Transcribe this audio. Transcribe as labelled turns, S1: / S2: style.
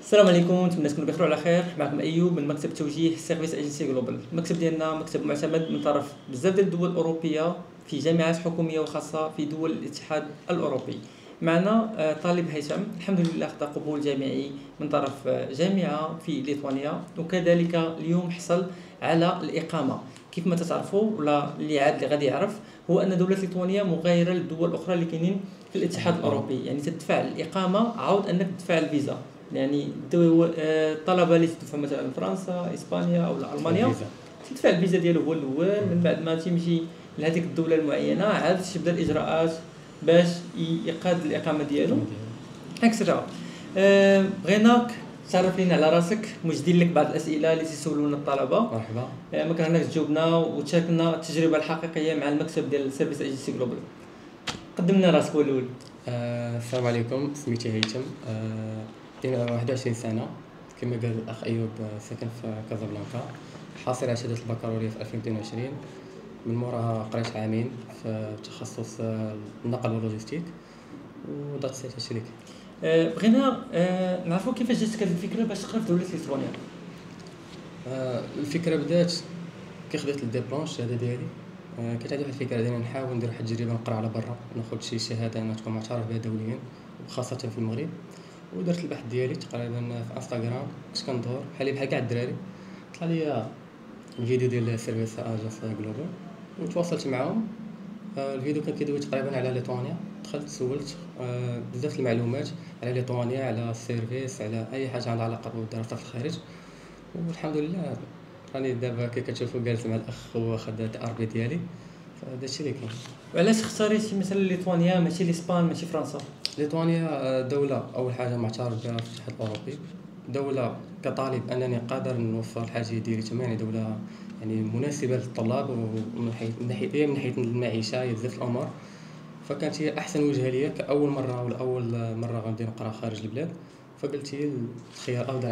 S1: السلام عليكم، نتمنى تكونوا بخير وعلى خير. معكم ايوب من مكتب توجيه سيرفيس ايجنسي جلوبال. المكتب ديالنا مكتب معتمد من طرف بزاف ديال الدول الاوروبيه في جامعات حكوميه وخاصه في دول الاتحاد الاوروبي. معنا طالب هيثم الحمد لله خدا قبول جامعي من طرف جامعه في ليتوانيا، وكذلك اليوم حصل على الاقامه. كيف ما تتعرفوا ولا اللي عاد اللي غادي يعرف هو ان دوله ليتوانيا مغايره للدول الاخرى اللي كاينين في الاتحاد الاوروبي، يعني تدفع الاقامه عوض انك تدفع الفيزا. يعني الطلبه اللي تدفع مثلا فرنسا اسبانيا او المانيا تدفع الفيزا ديالو هو الاول، من بعد ما تيمشي لهذيك الدوله المعينه عاد تبدا الاجراءات باش يقاد الاقامه ديالو اكسترا. بغيناك تعرف لينا على راسك، مجدين لك بعض الاسئله اللي تيسولونا الطلبه.
S2: مرحبا.
S1: ما كرهناك تجاوبنا وتشاركنا التجربه الحقيقيه مع المكتب ديال سيرفيس ايجنسي جلوبال. قدم لنا راسك هو الاول.
S2: السلام عليكم، سميتي هيثم. 21 سنه، كما قال الاخ ايوب، ساكن في كازابلانكا. حاصل على شهاده البكالوريا في 2022. من موراها قريت عامين في تخصص النقل واللوجستيك ودات سايت شريك.
S1: بغينا نعرفوا كيفاش جاتك هذه الفكره باش تقرا في دوله ليتوانيا.
S2: الفكره بدات كي خديت الدبلوم الشهاده ديالي. كانت عندي واحد الفكره ديالي نحاول ندير واحد التجربه نقرا على برا، ناخذ شي شهاده ما تكون معترف بها دوليا وخاصه في المغرب. ودرت البحث ديالي تقريبا في انستغرام، كنت كندور بحال كاع الدراري. طلع لي الفيديو ديال سيرفيس اجنس جلوبال وتواصلت معاهم. الفيديو كان كيدوي تقريبا على ليتوانيا. دخلت سولت بزاف المعلومات على ليتوانيا، على السيرفيس، على اي حاجه عندها علاقه بالدراسه في الخارج. والحمد لله راني دابا كي كتشوفوا جالس مع الاخ هو خد الار بي ديالي، فهذا الشيء اللي كاين.
S1: وعلاش اختاريتي مثلا ليتوانيا ماشي الاسبان ماشي فرنسا؟
S2: ليتوانيا دولة أول حاجة معترف بها في الاتحاد الأوروبي، دولة كطالب أنني قادر نوفر الحاجة ديالي تما، يعني دولة يعني مناسبة للطلاب، ومن ناحية المعيشة بزاف الأمور. فكانت هي أحسن وجهة ليا كأول مرة ولا أول مرة غندي نقرا خارج البلاد، فقلت هي الخيار أفضل.